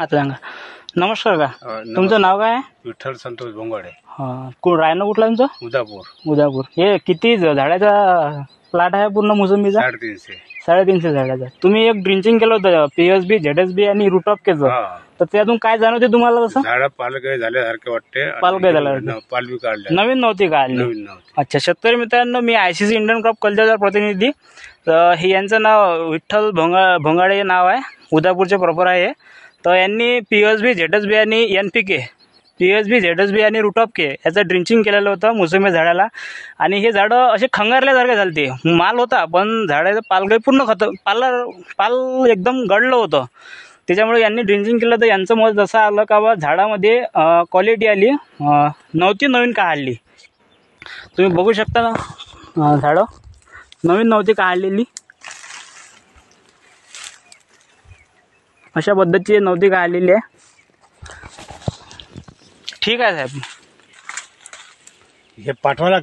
आता सांगा. नमस्कार का. नमस्कार. तुमचं नाव काय आहे? विठ्ठल संतोष भोंगाडे. रायनं कुठला तुमचं? उदापूर. उदापूर. हे किती झाडाचा प्लॉट आहे पूर्ण मोसंबीचा? 350. 350 झाडाचा. तुम्ही एक ड्रिंचिंग केलं होतं PSB, ZSB आणि रूट ऑफ केचं. तर त्यातून काय जाणवते तुम्हाला? तसं झाड पालगळ झाल्यासारखे वाटते. पालगळ झाल्यासारखे. पालवी काढल्या. नवीन नव्हती काढली. नवीन नव्हती. अच्छा. शेतकरी मित्रांनो, मी ICC इंडियन क्रॉप कल्चरचा प्रतिनिधी. तर हे यांचं नाव विठ्ठल भोंगाडे नाव आहे. उदापूरचे प्रॉपर आहे. तर यांनी PSB, ZSB आणि NPK, PSB, ZSB आणि रूट ऑफ के याचं ड्रिंचिंग केलेलं होतं मोसंबी झाडाला. आणि हे झाडं असे खंगारल्यासारखे झालते. माल होता पण झाडाचं पालगळ पूर्ण पाल एकदम गळलं होतं. त्याच्यामुळे यांनी ड्रिंचिंग केलं. तर यांचं मत जसं आलं का बा झाडामध्ये क्वालिटी आली नव्हती, नवीन काढली. तुम्ही बघू शकता ना, झाडं नवीन नव्हती काढलेली. अशा पद्धतीची नव्हती काढलेली आहे. ठीक आहे साहेब. हे पाठवायला